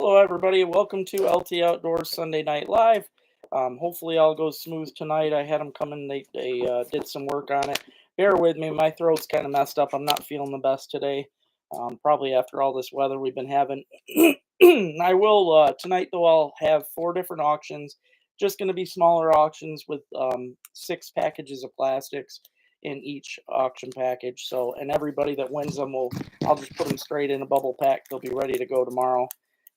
Hello, everybody. Welcome to LT Outdoors Sunday Night Live. Hopefully, all goes smooth tonight. I had them come in. They did some work on it. Bear with me. My throat's kind of messed up. I'm not feeling the best today. Probably after all this weather we've been having. I will tonight, though. I'll have 4 different auctions. Just going to be smaller auctions with 6 packages of plastics in each auction package. So, and everybody that wins them I'll just put them straight in a bubble pack. They'll be ready to go tomorrow.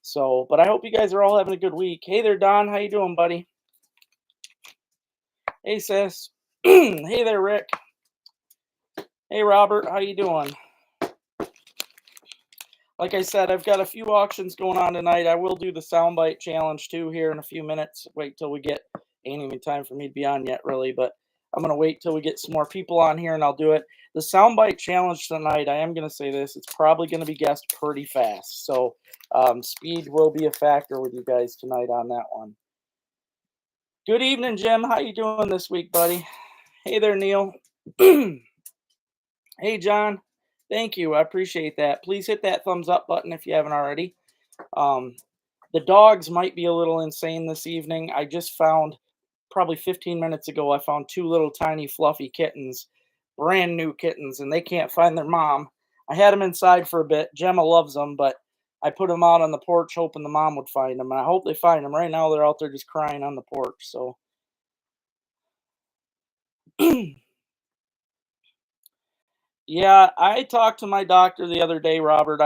So, but I hope you guys are all having a good week. Hey there, Don. How you doing, buddy? Hey, sis. Hey there, Rick. Hey, Robert. How you doing? Like I said, I've got a few auctions going on tonight. I will do the Soundbite challenge too here in a few minutes. Wait till we get, ain't even time for me to be on yet, really, but I'm going to wait till we get some more people on here and I'll do it. The Soundbite challenge tonight, I am going to say this, it's probably going to be guessed pretty fast. So speed will be a factor with you guys tonight on that one. Good evening, Jim. How you doing this week, buddy? Hey there, Neil. Hey, John. Thank you. I appreciate that. Please hit that thumbs up button if you haven't already. The dogs might be a little insane this evening. I just found, probably 15 minutes ago, I found 2 little tiny fluffy kittens, brand new kittens, and they can't find their mom. I had them inside for a bit. Gemma loves them, but I put them out on the porch hoping the mom would find them, and I hope they find them. Right now, they're out there just crying on the porch, so. Yeah, I talked to my doctor the other day, Robert.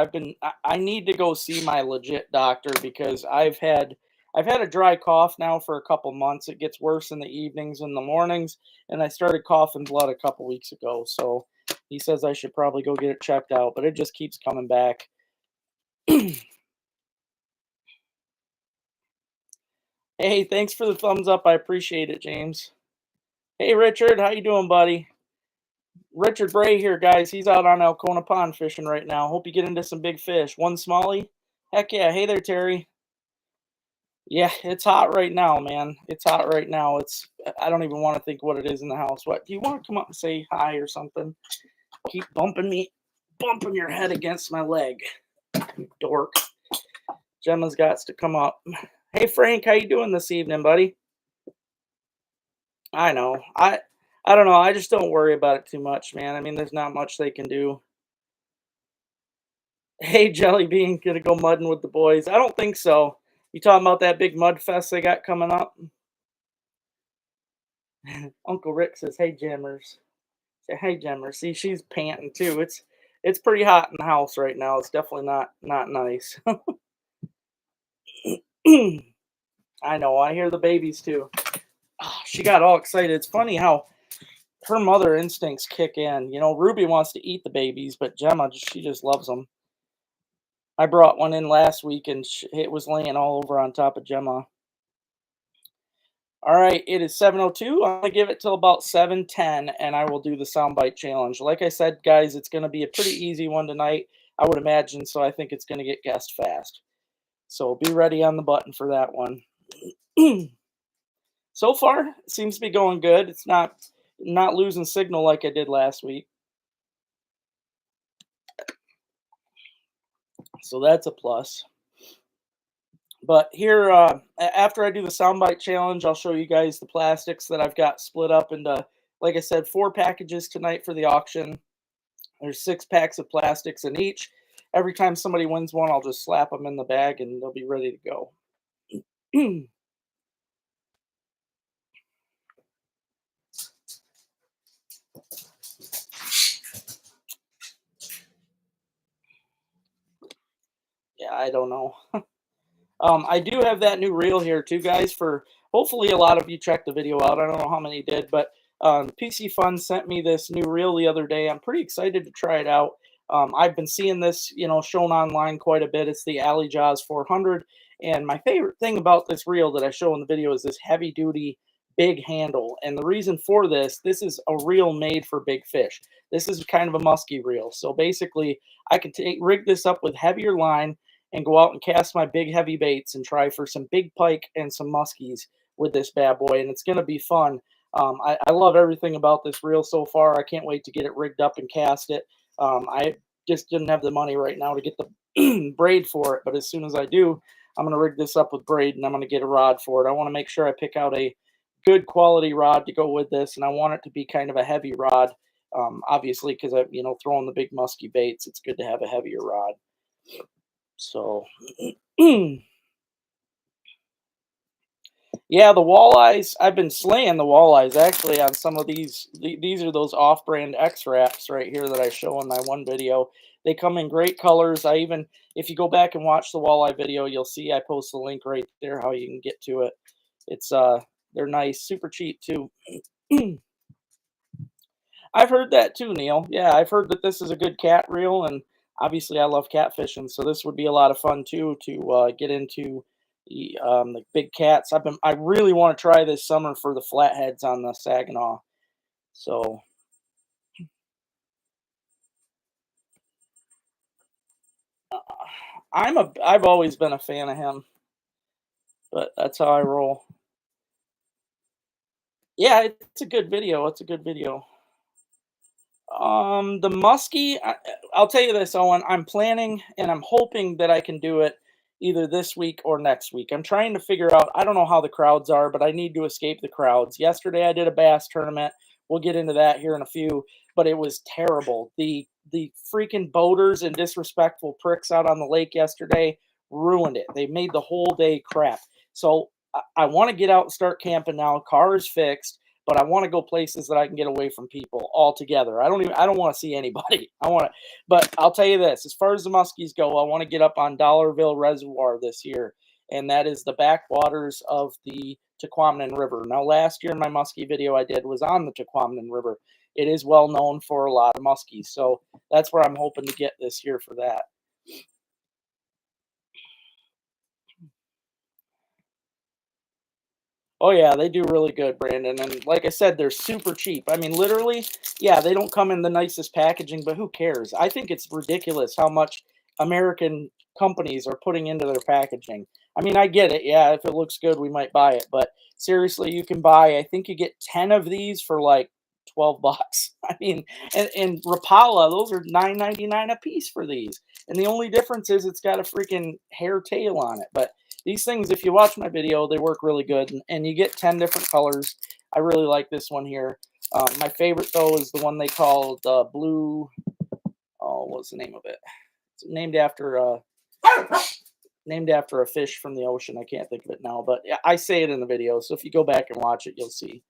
I need to go see my legit doctor because I've had a dry cough now for a couple months. It gets worse in the evenings and the mornings, and I started coughing blood a couple weeks ago. So he says I should probably go get it checked out, but it just keeps coming back. Hey, thanks for the thumbs up. I appreciate it, James. Hey, Richard, how you doing, buddy? Richard Bray here, guys. He's out on Alcona Pond fishing right now. Hope you get into some big fish. One smallie? Heck yeah. Hey there, Terry. Yeah, it's hot right now, man. It's hot right now. I don't even want to think what it is in the house. What? Do you want to come up and say hi or something? Keep bumping your head against my leg. Dork. Gemma's got to come up. Hey, Frank, how you doing this evening, buddy? I know. I don't know. I just don't worry about it too much, man. I mean, there's not much they can do. Hey, Jelly Bean, gonna go mudding with the boys? I don't think so. You talking about that big mud fest they got coming up? Uncle Rick says, "Hey, Jammers." Say, "Hey, Jammers." See, she's panting too. It's pretty hot in the house right now. It's definitely not nice. I know. I hear the babies too. Oh, she got all excited. It's funny how her mother instincts kick in. You know, Ruby wants to eat the babies, but Gemma, she just loves them. I brought one in last week, and it was laying all over on top of Gemma. All right, it is 7:02. I'm going to give it till about 7:10, and I will do the Soundbite challenge. Like I said, guys, it's going to be a pretty easy one tonight, I would imagine, so I think it's going to get guessed fast. So be ready on the button for that one. So far, it seems to be going good. It's not losing signal like I did last week. So that's a plus. But here, after I do the Soundbite challenge, I'll show you guys the plastics that I've got split up into, like I said, 4 packages tonight for the auction. There's 6 packs of plastics in each. Every time somebody wins one, I'll just slap them in the bag and they'll be ready to go. Yeah, I don't know. I do have that new reel here too, guys, for hopefully a lot of you checked the video out. I don't know how many did, but PC Fun sent me this new reel the other day. I'm pretty excited to try it out. I've been seeing this, shown online quite a bit. It's the Alley Jaws 400, and my favorite thing about this reel that I show in the video is this heavy-duty big handle. And the reason for this is a reel made for big fish. This is kind of a musky reel. So basically, I can rig this up with heavier line and go out and cast my big heavy baits and try for some big pike and some muskies with this bad boy, and it's going to be fun. I love everything about this reel so far. I can't wait to get it rigged up and cast it. I just didn't have the money right now to get the braid for it, but as soon as I do, I'm going to rig this up with braid, and I'm going to get a rod for it. I want to make sure I pick out a good quality rod to go with this, and I want it to be kind of a heavy rod. Obviously, because I, throwing the big musky baits, it's good to have a heavier rod. So, yeah, the walleyes. I've been slaying the walleyes actually on some of these. These are those off-brand X wraps right here that I show in my one video. They come in great colors. If you go back and watch the walleye video, you'll see I post the link right there how you can get to it. It's they're nice, super cheap too. I've heard that too, Neil. Yeah, I've heard that this is a good cat reel, and obviously I love catfishing, so this would be a lot of fun too to get into the big cats. I really want to try this summer for the flatheads on the Saginaw. So uh, I've always been a fan of him, but that's how I roll. Yeah, it's a good video. It's a good video. The muskie, I'll tell you this, Owen. I'm planning and I'm hoping that I can do it either this week or next week. I'm trying to figure out, I don't know how the crowds are, but I need to escape the crowds. Yesterday I did a bass tournament. We'll get into that here in a few, but it was terrible. The freaking boaters and disrespectful pricks out on the lake yesterday ruined it. They made the whole day crap. So I want to get out and start camping now. Car is fixed, but I want to go places that I can get away from people altogether. I don't want to see anybody. But I'll tell you this, as far as the muskies go, I want to get up on Dollarville Reservoir this year, and that is the backwaters of the Tequamanen River. Now, last year, my muskie video I did was on the Tequamanen River. It is well known for a lot of muskies, so that's where I'm hoping to get this year for that. Oh yeah, they do really good, Brandon. And like I said, they're super cheap. I mean, literally, yeah, they don't come in the nicest packaging, but who cares? I think it's ridiculous how much American companies are putting into their packaging. I mean, I get it. Yeah, if it looks good, we might buy it. But seriously, you can buy, I think you get 10 of these for like 12 bucks. I mean, and Rapala, those are $9.99 a piece for these. And the only difference is it's got a freaking hair tail on it. But these things, if you watch my video, they work really good, and you get 10 different colors. I really like this one here. My favorite, though, is the one they call the blue, oh, what's the name of it? It's named after a fish from the ocean. I can't think of it now, but I say it in the video, so if you go back and watch it, you'll see.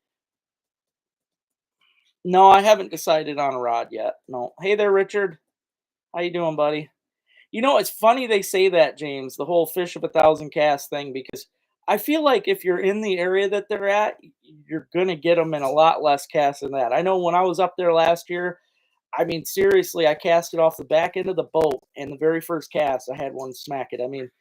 No, I haven't decided on a rod yet. No. Hey there, Richard. How you doing, buddy? It's funny they say that, James, the whole fish of a thousand casts thing, because I feel like if you're in the area that they're at, you're going to get them in a lot less casts than that. I know when I was up there last year, I mean, seriously, I cast it off the back end of the boat, and the very first cast, I had one smack it. I mean,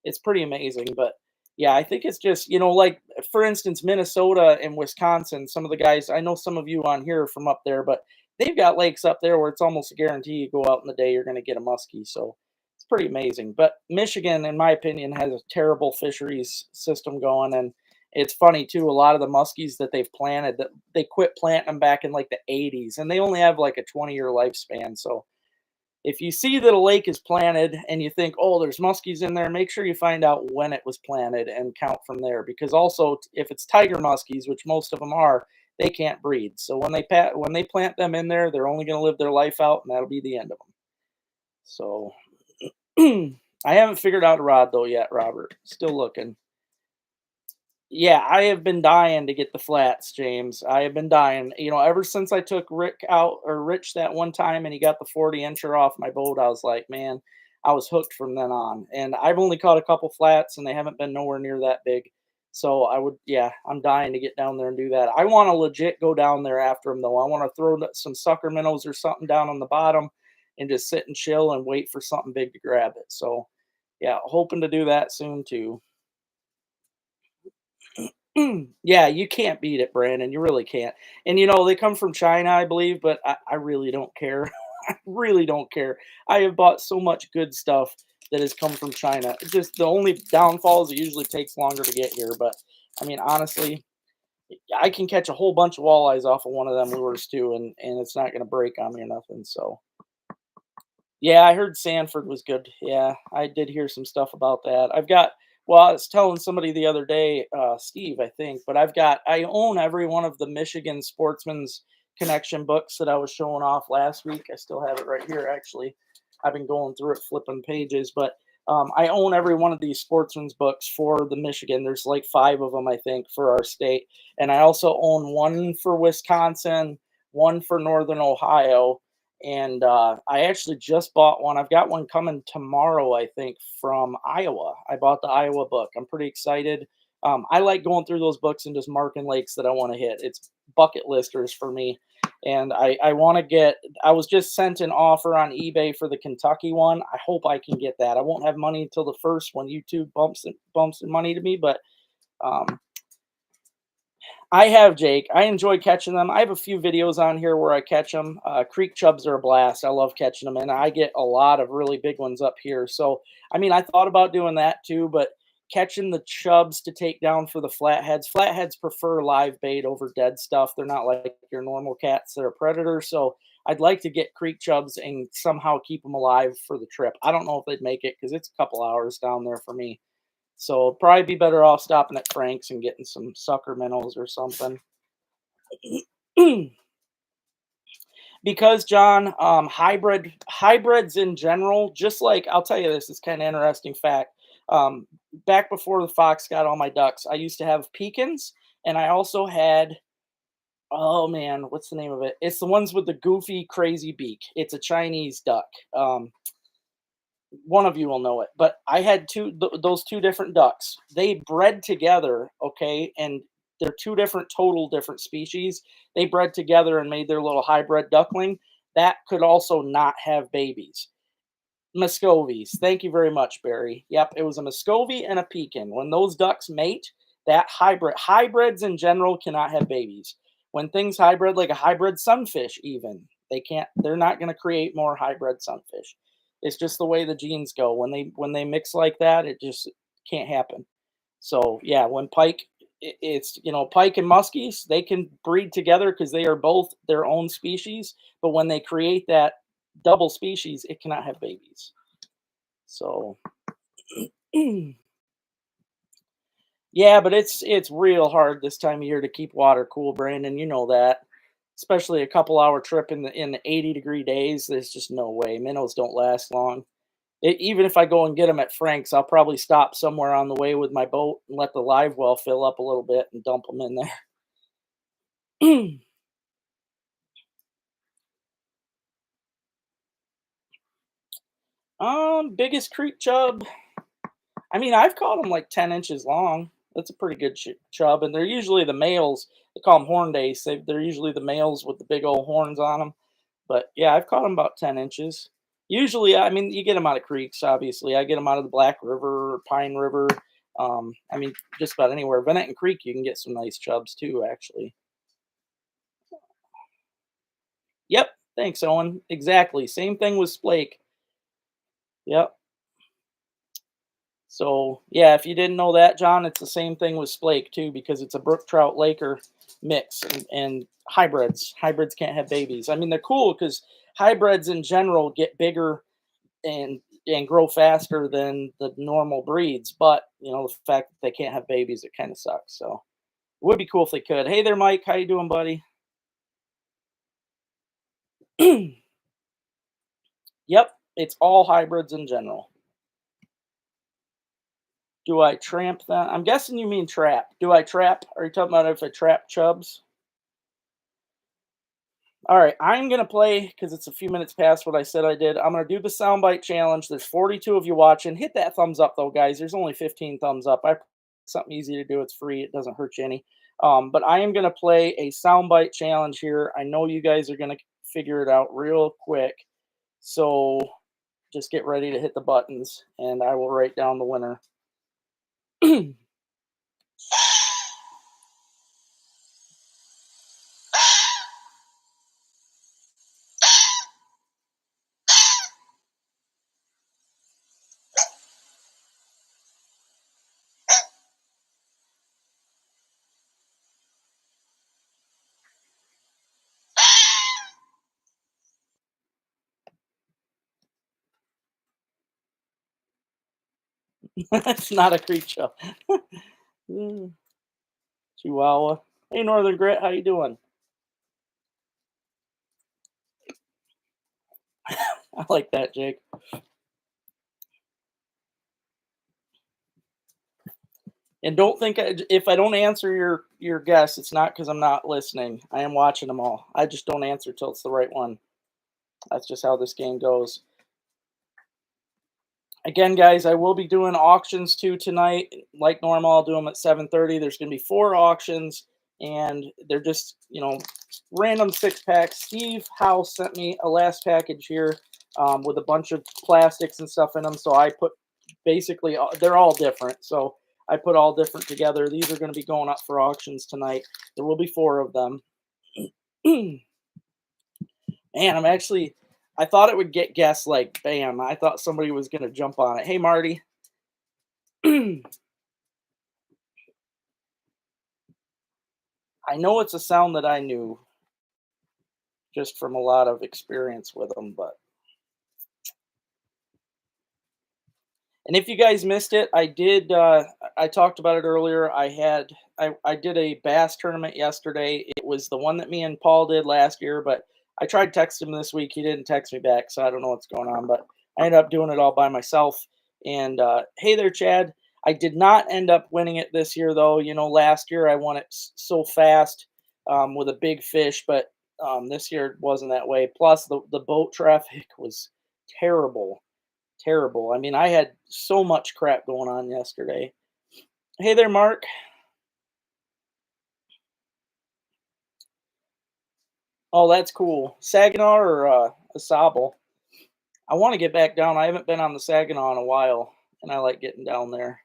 it's pretty amazing. But yeah, I think it's just, like for instance, Minnesota and Wisconsin, some of the guys, I know some of you on here are from up there, but they've got lakes up there where it's almost a guarantee you go out in the day, you're going to get a muskie. So it's pretty amazing. But Michigan, in my opinion, has a terrible fisheries system going. And it's funny too, a lot of the muskies that they've planted, that they quit planting them back in like the 80s, and they only have like a 20-year lifespan. So if you see that a lake is planted and you think, oh, there's muskies in there, make sure you find out when it was planted and count from there. Because also, if it's tiger muskies, which most of them are, they can't breed. So when they plant them in there, they're only going to live their life out, and that'll be the end of them. So I haven't figured out a rod though yet, Robert. Still looking. Yeah, I have been dying to get the flats, James. I have been dying. Ever since I took Rich that one time and he got the 40-incher off my boat, I was like, man, I was hooked from then on. And I've only caught a couple flats and they haven't been nowhere near that big. So yeah, I'm dying to get down there and do that. I want to legit go down there after them though. I want to throw some sucker minnows or something down on the bottom and just sit and chill and wait for something big to grab it. So yeah, hoping to do that soon too. Yeah, you can't beat it, Brandon. You really can't. And they come from China, I believe, but I really don't care. I really don't care. I have bought so much good stuff that has come from China. It's just the only downfall is it usually takes longer to get here. But I mean, honestly, I can catch a whole bunch of walleyes off of one of them lures too, and it's not going to break on me or nothing. So yeah, I heard Sanford was good. Yeah, I did hear some stuff about that. Well, I was telling somebody the other day, Steve, I think, but I own every one of the Michigan Sportsman's Connection books that I was showing off last week. I still have it right here, actually. I've been going through it, flipping pages, but I own every one of these Sportsman's books for the Michigan. There's like 5 of them, I think, for our state, and I also own one for Wisconsin, one for Northern Ohio, and I actually just bought one. I've got one coming tomorrow, I think, from Iowa. I bought the Iowa book. I'm pretty excited. I like going through those books and just marking lakes that I want to hit. It's bucket listers for me. And I want to get, I was just sent an offer on eBay for the Kentucky one. I hope I can get that. I won't have money until the first when YouTube bumps the money to me, but um, I have, Jake. I enjoy catching them. I have a few videos on here where I catch them. Creek chubs are a blast. I love catching them, and I get a lot of really big ones up here. So, I mean, I thought about doing that too, but catching the chubs to take down for the flatheads. Flatheads prefer live bait over dead stuff. They're not like your normal cats that are predators. So, I'd like to get creek chubs and somehow keep them alive for the trip. I don't know if they'd make it because it's a couple hours down there for me. So probably be better off stopping at Frank's and getting some sucker minnows or something. Because John, hybrids in general, just like I'll tell you this, it's kind of interesting fact. Back before the fox got all my ducks, I used to have pecans, and I also had, oh man, what's the name of it? It's the ones with the goofy, crazy beak. It's a Chinese duck. One of you will know it, but I had those two different ducks. They bred together, okay, and they're two different species. They bred together and made their little hybrid duckling that could also not have babies. Muscovies. Thank you very much, Barry. Yep, it was a Muscovy and a pekin. When those ducks mate, that hybrids in general cannot have babies. When things hybrid, like a hybrid sunfish, even they're not going to create more hybrid sunfish. It's just the way the genes go. When they mix like that, it just can't happen. So yeah, when pike, it's pike and muskies, they can breed together because they are both their own species. But when they create that double species, it cannot have babies. So yeah, but it's real hard this time of year to keep water cool, Brandon. You know that. Especially a couple hour trip in the 80-degree days. There's just no way. Minnows don't last long. Even if I go and get them at Frank's, I'll probably stop somewhere on the way with my boat and let the live well fill up a little bit and dump them in there. Biggest creek chub. I mean, I've caught them like 10 inches long. That's a pretty good chub, and they're usually the males. They call them horned ace. They're usually the males with the big old horns on them. But yeah, I've caught them about 10 inches. Usually, I mean, you get them out of creeks, obviously. I get them out of the Black River or Pine River. I mean, just about anywhere. Venetton Creek, you can get some nice chubs too, actually. Yep. Thanks, Owen. Exactly. Same thing with Splake. Yep. So yeah, if you didn't know that, John, it's the same thing with Splake too, because it's a brook trout laker mix and hybrids. Hybrids can't have babies. I mean, they're cool because hybrids in general get bigger and grow faster than the normal breeds, but the fact that they can't have babies, it kind of sucks. So it would be cool if they could. Hey there, Mike. How you doing, buddy? Yep, it's all hybrids in general. Do I tramp them? I'm guessing you mean trap. Do I trap? Are you talking about if I trap chubs? All right, I'm gonna play because it's a few minutes past what I said I did. I'm gonna do the soundbite challenge. There's 42 of you watching. Hit that thumbs up though, guys. There's only 15 thumbs up. Something easy to do. It's free. It doesn't hurt you any. But I am gonna play a soundbite challenge here. I know you guys are gonna figure it out real quick. So just get ready to hit the buttons, and I will write down the winner. It's not a creature. Mm, Chihuahua. Hey, Northern Grit, how you doing? I like that, Jake. And don't think if I don't answer your guess, it's not because I'm not listening. I am watching them all. I just don't answer till it's the right one. That's just how this game goes. Again, guys, I will be doing auctions too tonight. Like normal, I'll do them at 7:30. There's going to be 4 auctions, and they're just random 6 packs. Steve House sent me a last package here with a bunch of plastics and stuff in them. So I put basically they're all different. So I put all different together. These are going to be going up for auctions tonight. There will be 4 of them. Man, I thought it would get guessed like bam. I thought somebody was going to jump on it. Hey, Marty. I know it's a sound that I knew just from a lot of experience with them, but and if you guys missed it, I talked about it earlier. I did a bass tournament yesterday. It was the one that me and Paul did last year, but I tried texting him this week. He didn't text me back, so I don't know what's going on, but I ended up doing it all by myself. And hey there, Chad. I did not end up winning it this year though. Last year I won it so fast with a big fish, but this year it wasn't that way. Plus the boat traffic was terrible. Terrible. I mean, I had so much crap going on yesterday. Hey there, Mark. Oh, that's cool. Saginaw or a Sable? I want to get back down. I haven't been on the Saginaw in a while, and I like getting down there.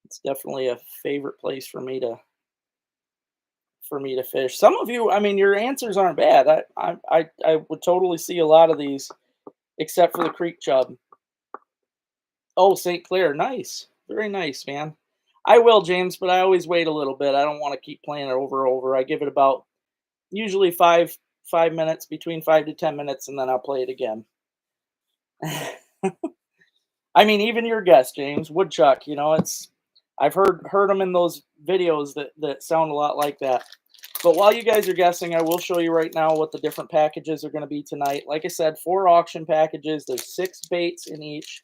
It's definitely a favorite place for me to fish. Some of you, I mean, your answers aren't bad. I would totally see a lot of these, except for the creek chub. Oh, St. Clair, nice, very nice, man. I will, James, but I always wait a little bit. I don't want to keep playing it over and over. I give it about usually 5 minutes, between 5 to 10 minutes, and then I'll play it again. I mean, even your guess, James Woodchuck. I've heard them in those videos that sound a lot like that. But while you guys are guessing, I will show you right now what the different packages are going to be tonight. Like I said, 4 auction packages. There's 6 baits in each.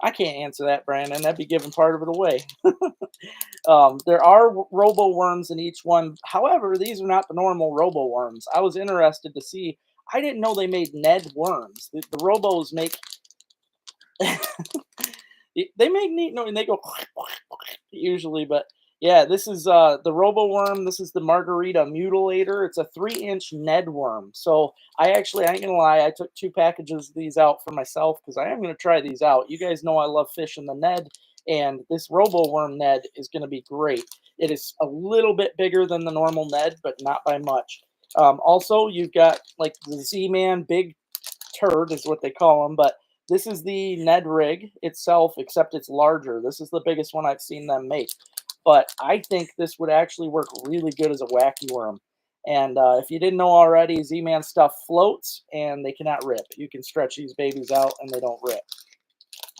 I can't answer that, Brandon. That'd be giving part of it away. There are robo worms in each one. However, these are not the normal robo worms. I was interested to see. I didn't know they made Ned worms. The robos make they make neat noise and they go usually, but yeah, this is the robo worm. This is the margarita mutilator. It's a 3-inch Ned worm. So I ain't gonna lie, I took 2 packages of these out for myself because I am gonna try these out. You guys know I love fishing the Ned, and this robo worm Ned is gonna be great. It is a little bit bigger than the normal Ned, but not by much. Also, you've got like the Z-Man Big Turd is what they call them, but this is the Ned rig itself, except it's larger. This is the biggest one I've seen them make. But I think this would actually work really good as a wacky worm. And if you didn't know already, Z-Man stuff floats and they cannot rip. You can stretch these babies out and they don't rip.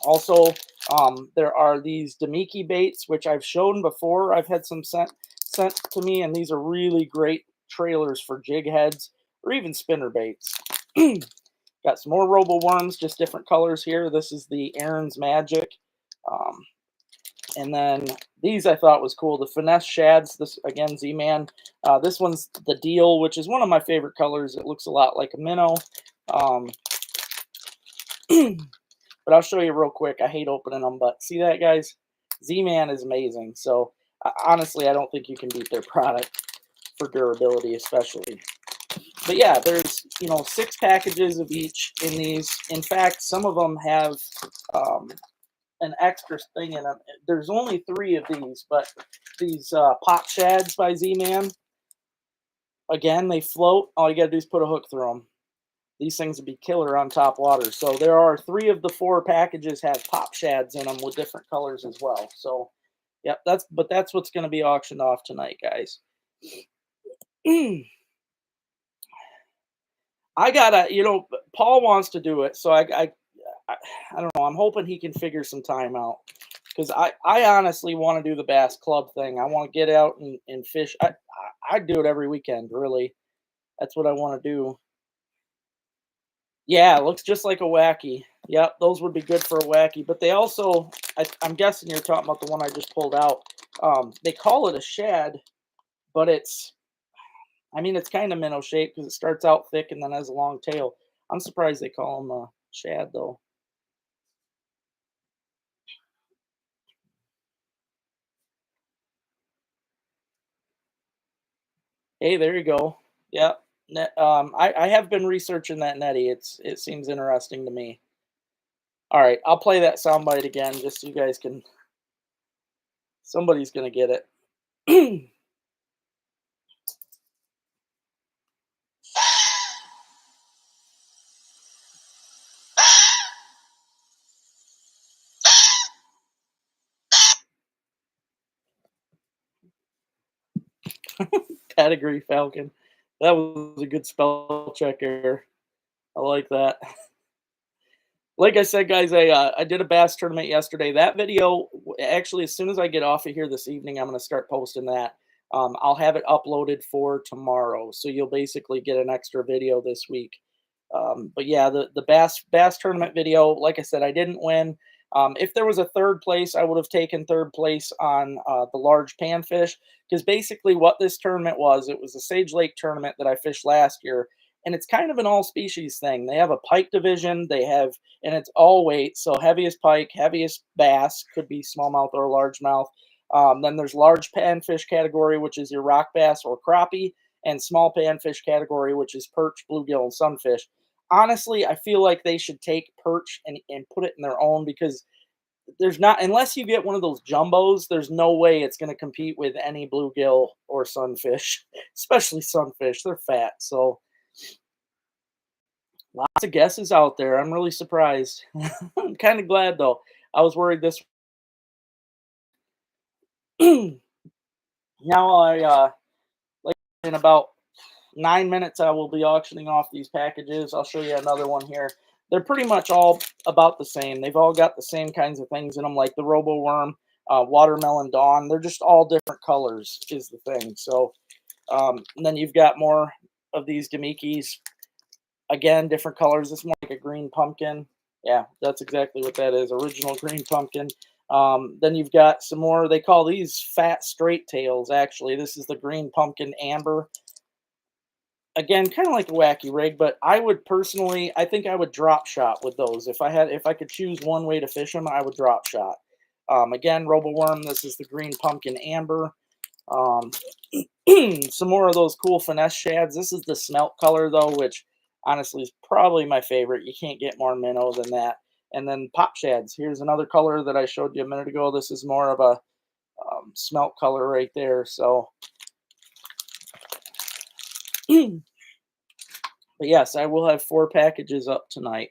Also, there are these Demiki baits, which I've shown before. I've had some sent to me, and these are really great trailers for jig heads or even spinner baits. Got some more robo worms, just different colors here. This is the Aaron's Magic. Um, and then these I thought was cool. The Finesse Shads, this again, Z-Man. This one's the Deal, which is one of my favorite colors. It looks a lot like a minnow. But I'll show you real quick. I hate opening them, but see that, guys? Z-Man is amazing. So honestly, I don't think you can beat their product for durability, especially. But yeah, there's 6 packages of each in these. In fact, some of them have an extra thing in them. There's only 3 of these, but these Pop Shads by Z-Man, again, they float. All you gotta do is put a hook through them. These things would be killer on top water. So there are 3 of the 4 packages have Pop Shads in them with different colors as well. So yep, that's what's going to be auctioned off tonight, guys. I gotta, Paul wants to do it, so I don't know. I'm hoping he can figure some time out because I honestly want to do the bass club thing. I want to get out and fish. I do it every weekend. Really, that's what I want to do. Yeah, it looks just like a wacky. Yep, those would be good for a wacky. But they also, I'm guessing you're talking about the one I just pulled out. They call it a shad, but I mean, it's kind of minnow shaped because it starts out thick and then has a long tail. I'm surprised they call them a shad though. Hey, there you go. Yep. I have been researching that netty. It seems interesting to me. All right, I'll play that soundbite again just so you guys can. Somebody's gonna get it. Pedigree Falcon. That was a good spell checker. I like that. Like I said, guys, I did a bass tournament yesterday. That video, actually, as soon as I get off of here this evening, I'm going to start posting that. I'll have it uploaded for tomorrow, so you'll basically get an extra video this week. But yeah, the bass tournament video, like I said, I didn't win. If there was a third place, I would have taken third place on the large panfish because basically what this tournament was, it was a Sage Lake tournament that I fished last year, and it's kind of an all species thing. They have a pike division, they have, and it's all weight, so heaviest pike, heaviest bass, could be smallmouth or largemouth. Then there's large panfish category, which is your rock bass or crappie, and small panfish category, which is perch, bluegill, and sunfish. Honestly, I feel like they should take perch and put it in their own because there's not, unless you get one of those jumbos, there's no way it's going to compete with any bluegill or sunfish, especially sunfish. They're fat. So lots of guesses out there. I'm really surprised. I'm kind of glad though. I was worried this. Now like in about 9 minutes, I will be auctioning off these packages. I'll show you another one here. They're pretty much all about the same. They've all got the same kinds of things in them, like the Robo Worm, Watermelon Dawn. They're just all different colors, is the thing. So, and then you've got more of these Demikis. Again, different colors. This one like a green pumpkin. Yeah, that's exactly what that is. Original green pumpkin. Then you've got some more. They call these fat straight tails. Actually, this is the green pumpkin amber. Again, kind of like a wacky rig, but I would personally, I think I would drop shot with those. If I could choose one way to fish them, I would drop shot. Again, Robo Worm. This is the green pumpkin amber. Um, some more of those cool finesse shads. This is the smelt color though, which honestly is probably my favorite. You can't get more minnow than that. And then pop shads. Here's another color that I showed you a minute ago. This is more of a smelt color right there. So, but yes, I will have 4 packages up tonight.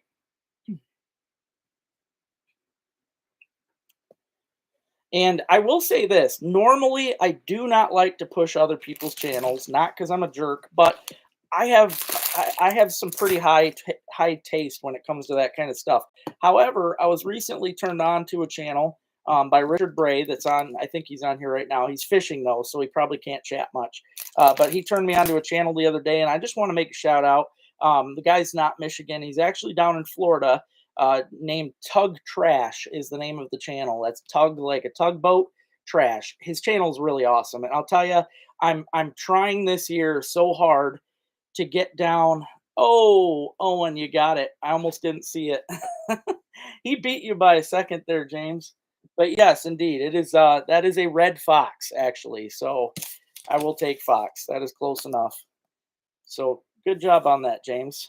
And I will say this, normally I do not like to push other people's channels, not because I'm a jerk, but I have I have some pretty high taste when it comes to that kind of stuff. However, I was recently turned on to a channel by Richard Bray that's on. I think he's on here right now. He's fishing though, so he probably can't chat much. But he turned me on to a channel the other day, and I just want to make a shout out. The guy's not Michigan; he's actually down in Florida, named Tug Trash is the name of the channel. That's tug like a tugboat trash. His channel is really awesome, and I'll tell you, I'm trying this year so hard to get down. Oh, Owen, you got it. I almost didn't see it. He beat you by a second there, James. But yes, indeed, it is. That is a red fox actually. So I will take fox. That is close enough. So good job on that, James.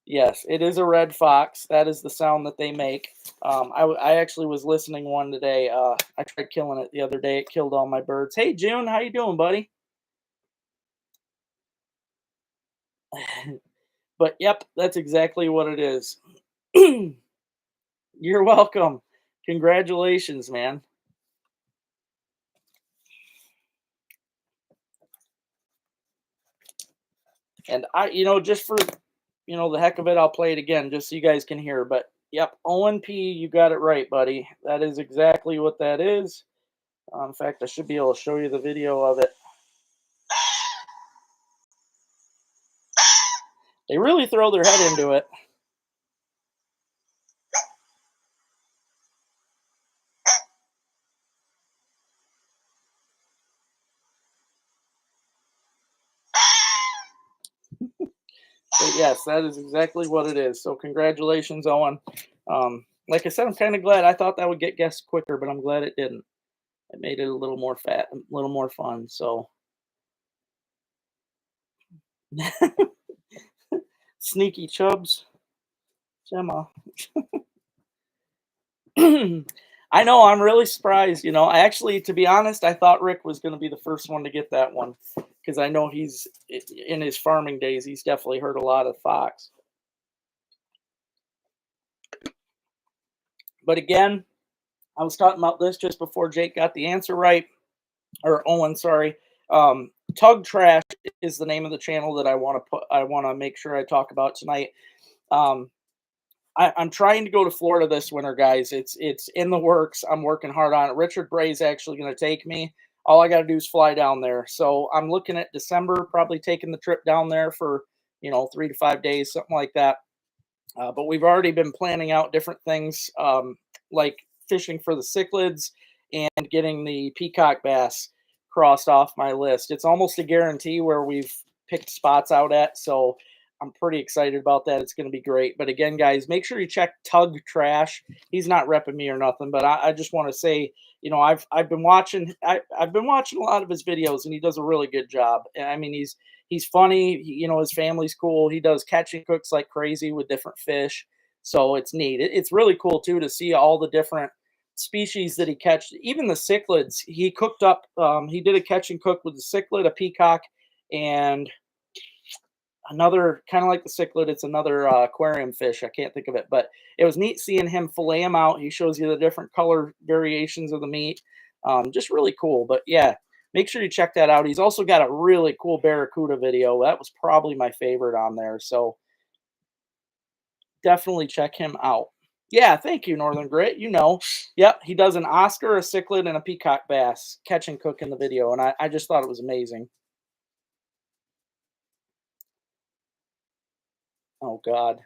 Yes, it is a red fox. That is the sound that they make. I actually was listening one today. I tried killing it the other day. It killed all my birds. Hey, June, how you doing, buddy? But yep, that's exactly what it is. You're welcome. Congratulations, man. And just for the heck of it, I'll play it again just so you guys can hear. But yep, ONP, you got it right, buddy. That is exactly what that is. In fact, I should be able to show you the video of it. They really throw their head into it. But yes, that is exactly what it is. So congratulations, Owen. Like I said, I'm kind of glad. I thought that would get guessed quicker, but I'm glad it didn't. It made it a little more a little more fun. So sneaky chubs, Gemma. I know, I'm really surprised. I actually, to be honest, I thought Rick was going to be the first one to get that one because I know he's in his farming days. He's definitely heard a lot of fox. But again, I was talking about this just before Jake got the answer right, or Owen, sorry. Tug Trash is the name of the channel that I want to put. I want to make sure I talk about tonight. Um, I'm trying to go to Florida this winter, guys. It's in the works. I'm working hard on it. Richard Bray's actually going to take me. All I got to do is fly down there. So I'm looking at December, probably taking the trip down there for 3 to 5 days, something like that. But we've already been planning out different things, like fishing for the cichlids and getting the peacock bass crossed off my list. It's almost a guarantee where we've picked spots out at. So I'm pretty excited about that. It's going to be great. But again, guys, make sure you check Tug Trash. He's not repping me or nothing, but I just want to say, I've been watching I've been watching a lot of his videos, and he does a really good job. And I mean, he's funny. His family's cool. He does catch and cooks like crazy with different fish, so it's neat. It's really cool too to see all the different species that he catch. Even the cichlids, he cooked up. He did a catch and cook with a cichlid, a peacock, and another kind of like the cichlid. It's another aquarium fish. I can't think of it, but it was neat seeing him fillet them out. He shows you the different color variations of the meat. Just really cool. But yeah, make sure you check that out. He's also got a really cool barracuda video. That was probably my favorite on there. So definitely check him out. Yeah, thank you, Northern Grit. Yep, he does an Oscar, a cichlid, and a peacock bass catch and cook in the video, and I just thought it was amazing. Oh God.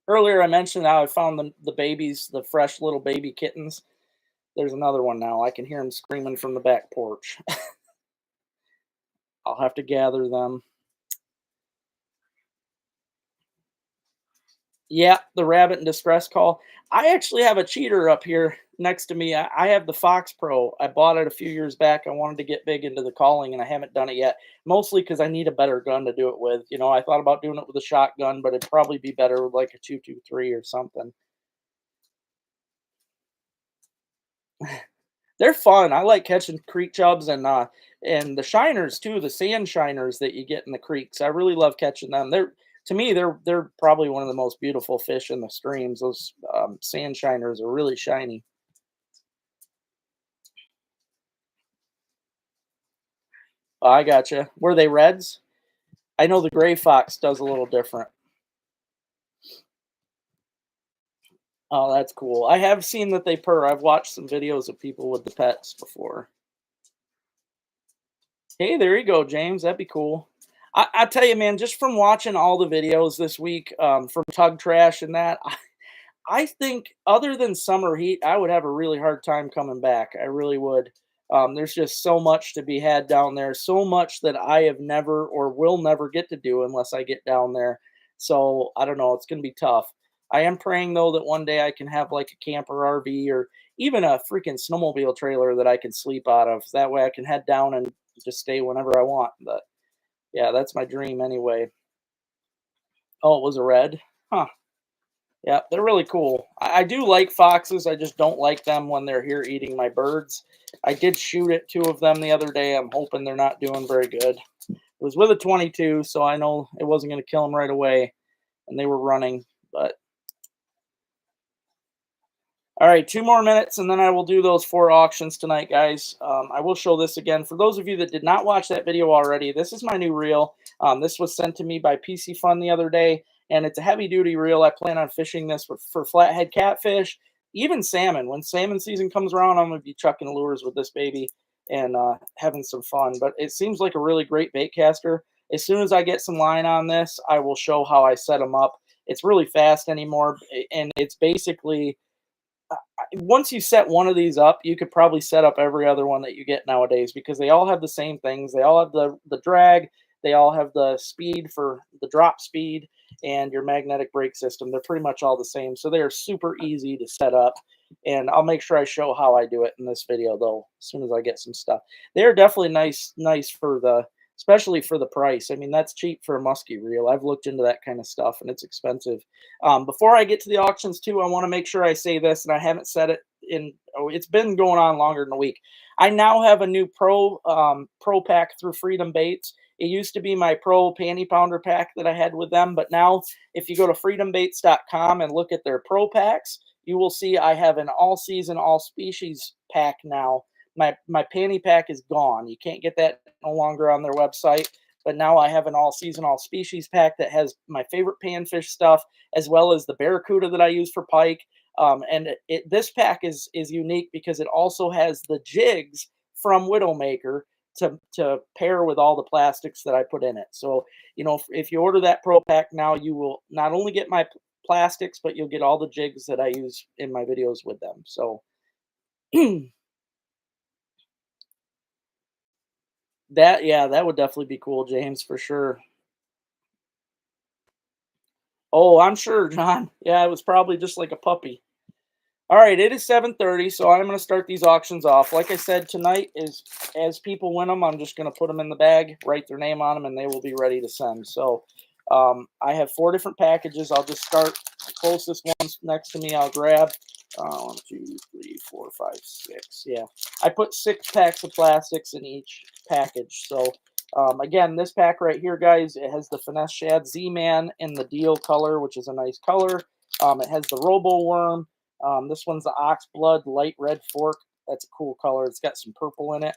Earlier I mentioned how I found the babies, the fresh little baby kittens. There's another one now. I can hear them screaming from the back porch. I'll have to gather them. Yeah, the rabbit in distress call. I actually have a cheater up here next to me. I have the Fox Pro. I bought it a few years back. I wanted to get big into the calling, and I haven't done it yet. Mostly because I need a better gun to do it with. I thought about doing it with a shotgun, but it'd probably be better with like a 223 or something. They're fun. I like catching creek chubs and the shiners too, the sand shiners that you get in the creeks. I really love catching them. To me, they're probably one of the most beautiful fish in the streams. Those sand shiners are really shiny. Oh, I gotcha. Were they reds? I know the gray fox does a little different. Oh, that's cool. I have seen that they purr. I've watched some videos of people with the pets before. Hey, there you go, James. That'd be cool. I tell you, man, just from watching all the videos this week from Tug Trash and that, I think other than summer heat, I would have a really hard time coming back. I really would. There's just so much to be had down there, so much that I have never or will never get to do unless I get down there. So I don't know. It's going to be tough. I am praying though that one day I can have like a camper RV or even a freaking snowmobile trailer that I can sleep out of. That way I can head down and just stay whenever I want. But yeah, that's my dream anyway. Oh, it was a red? Huh. Yeah, they're really cool. I do like foxes. I just don't like them when they're here eating my birds. I did shoot at two of them the other day. I'm hoping they're not doing very good. It was with a 22, so I know it wasn't going to kill them right away, and they were running. But All right, 2 more minutes, and then I will do those 4 auctions tonight, guys. I will show this again. For those of you that did not watch that video already, this is my new reel. This was sent to me by PC Fun the other day, and it's a heavy-duty reel. I plan on fishing this for flathead catfish, even salmon. When salmon season comes around, I'm going to be chucking lures with this baby and having some fun. But it seems like a really great bait caster. As soon as I get some line on this, I will show how I set them up. It's really fast anymore, and it's basically once you set one of these up, you could probably set up every other one that you get nowadays because they all have the same things. They all have the drag, they all have the speed for the drop speed, and your magnetic brake system. They're pretty much all the same. So they are super easy to set up. And I'll make sure I show how I do it in this video though, as soon as I get some stuff. They're definitely nice for the, especially for the price. I mean, that's cheap for a muskie reel. I've looked into that kind of stuff and it's expensive. Before I get to the auctions too, I want to make sure I say this, and I haven't said it in, it's been going on longer than a week. I now have a new pro pack through Freedom Baits. It used to be my pro panty pounder pack that I had with them, but now if you go to freedombaits.com and look at their pro packs, you will see I have an all season, all species pack now. My panty pack is gone. You can't get that no longer on their website. But now I have an all season, all species pack that has my favorite panfish stuff, as well as the barracuda that I use for pike. And this pack is unique because it also has the jigs from Widowmaker to pair with all the plastics that I put in it. So, you know, if you order that pro pack now, you will not only get my plastics, but you'll get all the jigs that I use in my videos with them. So that, yeah, that would definitely be cool, James, for sure. Oh, I'm sure, John. Yeah, it was probably just like a puppy. All right, it is 7:30, so I'm going to start these auctions off. Like I said, tonight is as people win them, I'm just going to put them in the bag, write their name on them, and they will be ready to send. So I have 4 different packages. I'll just start the closest ones next to me. I'll grab 1, 2, 3, 4, 5, 6. Yeah, I put 6 packs of plastics in each package. So again, this pack right here, guys, it has the Finesse Shad Z-Man in the deal color, which is a nice color. It has the Robo Worm. This one's the Ox Blood Light Red Fork. That's a cool color. It's got some purple in it.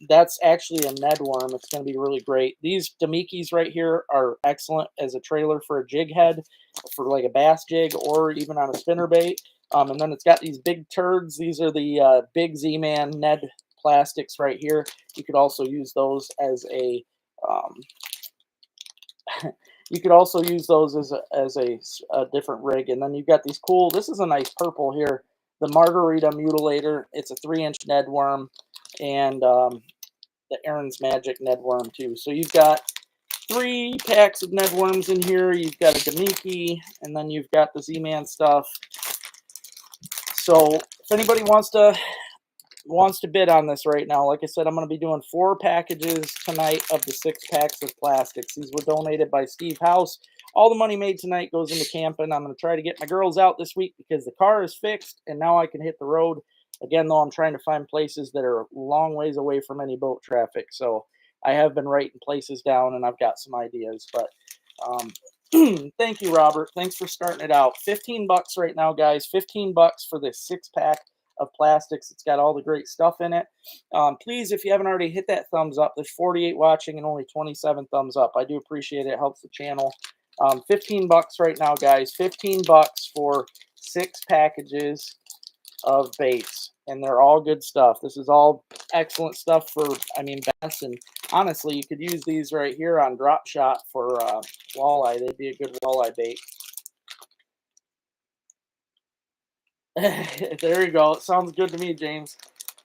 That's actually a Ned worm. It's going to be really great. These Damikis right here are excellent as a trailer for a jig head, for like a bass jig, or even on a spinner bait. And then it's got these big turds. These are the big Z-Man Ned plastics right here. You could also use those as a you could also use those as a different rig. And then you've got these cool, this is a nice purple here, the Margarita Mutilator. It's a 3-inch Ned worm, and the Aaron's Magic Ned worm too. So you've got 3 packs of Ned worms in here. You've got a Damiki, and then you've got the Z-Man stuff. So if anybody wants to bid on this right now, like I said, I'm going to be doing 4 packages tonight of the 6 packs of plastics. These were donated by Steve House. All the money made tonight goes into camping. I'm going to try to get my girls out this week because the car is fixed and now I can hit the road. Again, though, I'm trying to find places that are a long ways away from any boat traffic. So I have been writing places down and I've got some ideas. But thank you, Robert. Thanks for starting it out. 15 bucks right now, guys. 15 bucks for this 6-pack of plastics. It's got all the great stuff in it. Please, if you haven't already, hit that thumbs up. There's 48 watching and only 27 thumbs up. I do appreciate it. It helps the channel. 15 bucks right now, guys. 15 bucks for 6 packages of baits, and they're all good stuff. This is all excellent stuff for, I mean, bass, and honestly, you could use these right here on drop shot for walleye. They'd be a good walleye bait. There you go. It sounds good to me, James.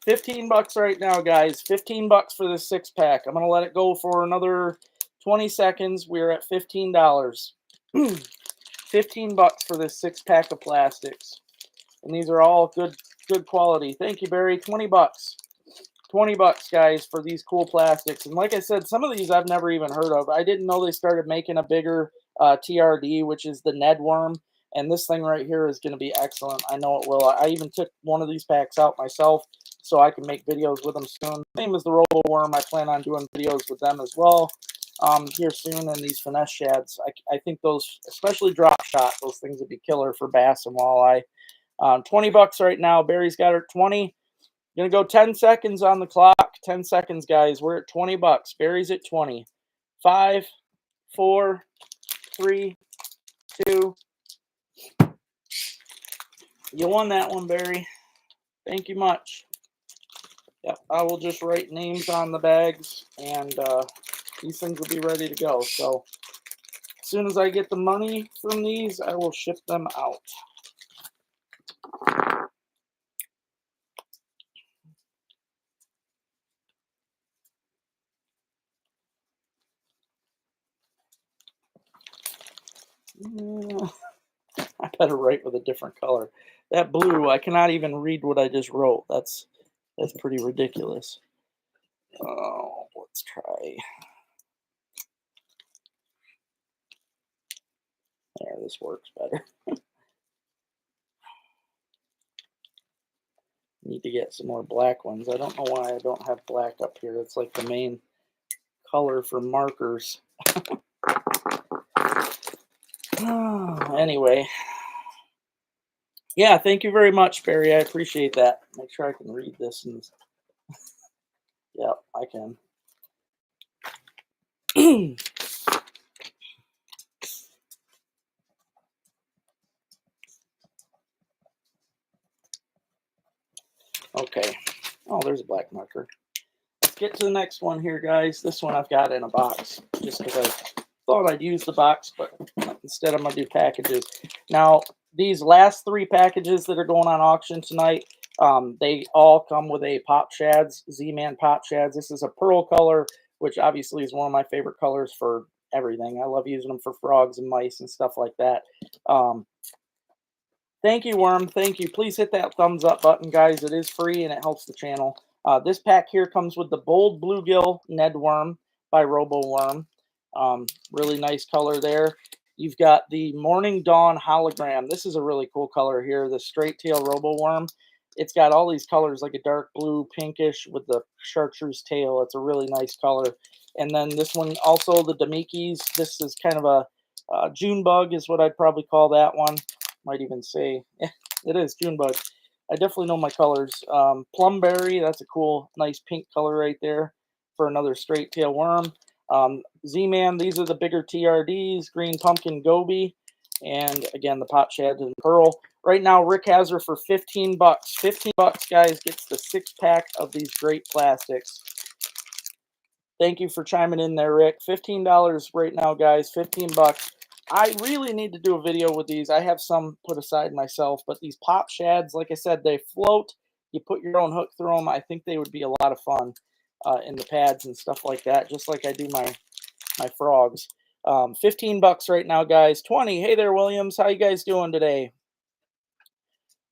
15 bucks right now, guys. 15 bucks for this 6-pack. I'm going to let it go for another 20 seconds. We're at $15. 15 bucks for this 6-pack of plastics. And these are all good quality. Thank you, Barry. 20 bucks. 20 bucks, guys, for these cool plastics. And like I said, some of these I've never even heard of. I didn't know they started making a bigger TRD, which is the Ned worm. And this thing right here is going to be excellent. I know it will. I even took one of these packs out myself so I can make videos with them soon. Same as the Robo Worm. I plan on doing videos with them as well here soon. And these Finesse Shads, I think those, especially drop shot, those things would be killer for bass and walleye. $20 right now. Barry's got her at 20. Gonna go 10 seconds on the clock. 10 seconds, guys. We're at $20. Barry's at 20. 5, 4, 3, 2. You won that one, Barry. Thank you much. Yep, I will just write names on the bags, and these things will be ready to go. So as soon as I get the money from these, I will ship them out. I better write with a different color. That blue, I cannot even read what I just wrote. That's pretty ridiculous. Oh, let's try. There, this works better. Need to get some more black ones. I don't know why I don't have black up here. It's like the main color for markers. Anyway. Yeah, thank you very much, Barry. I appreciate that. Make sure I can read this. Yep, I can. Okay. Oh, there's a black marker. Let's get to the next one here, guys. This one I've got in a box just because I thought I'd use the box, but instead I'm going to do packages. Now, these last 3 packages that are going on auction tonight, they all come with a Pop Shads, Z-Man Pop Shads. This is a pearl color, which obviously is one of my favorite colors for everything. I love using them for frogs and mice and stuff like that. Thank you, Worm. Thank you. Please hit that thumbs up button, guys. It is free and it helps the channel. This pack here comes with the Bold Bluegill Ned Worm by Robo Worm. Really nice color there. You've got the Morning Dawn Hologram. This is a really cool color here, the Straight Tail Robo Worm. It's got all these colors, like a dark blue, pinkish with the chartreuse tail. It's a really nice color. And then this one, also the Damikis. This is kind of a June bug is what I'd probably call that one. Might even say, it is June bug. I definitely know my colors. Plumberry, that's a cool, nice pink color right there for another straight tail worm. Z-Man, these are the bigger TRDs, Green Pumpkin Goby, and again, the Pop Shad and Pearl. Right now, Rick has her for $15. $15, guys, gets the 6-pack of these great plastics. Thank you for chiming in there, Rick. $15 right now, guys. $15. I really need to do a video with these. I have some put aside myself, but these Pop Shads, like I said, they float. You put your own hook through them. I think they would be a lot of fun in the pads and stuff like that, just like I do my frogs. $15 right now, guys. 20. Hey there, Williams. How you guys doing today?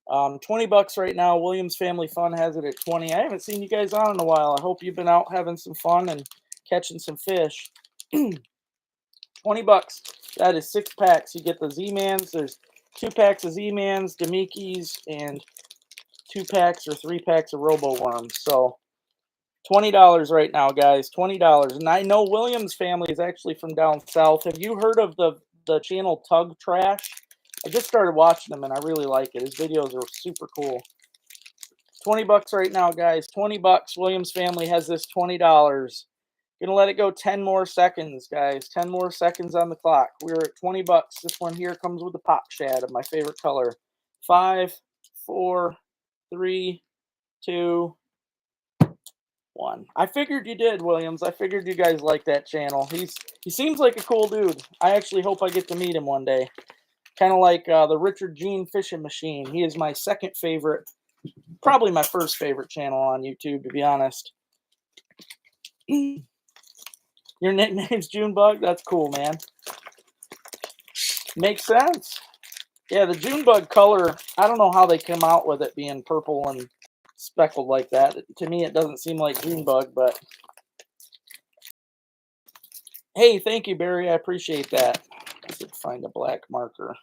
$20 right now. Williams Family Fun has it at 20. I haven't seen you guys on in a while. I hope you've been out having some fun and catching some fish. $20. That is 6 packs. You get the Z-Mans. There's 2 packs of Z-Mans, Damikis, and 2 packs or 3 packs of Robo Worms. So $20 right now, guys. $20. And I know Williams Family is actually from down south. Have you heard of the channel Tug Trash? I just started watching him and I really like it. His videos are super cool. $20 right now, guys. $20. Williams Family has this $20. Gonna let it go 10 more seconds, guys. 10 more seconds on the clock. We're at $20. This one here comes with the Pop Shad of my favorite color. 5, 4, 3, 2, 1. I figured you did, Williams. I figured you guys like that channel. He seems like a cool dude. I actually hope I get to meet him one day. Kind of like the Richard Gene Fishing Machine. He is my second favorite, probably my first favorite channel on YouTube, to be honest. Your nickname's Junebug? That's cool, man. Makes sense. Yeah, the Junebug color, I don't know how they come out with it being purple and speckled like that. To me, it doesn't seem like Junebug, but hey, thank you, Barry. I appreciate that. I should find a black marker.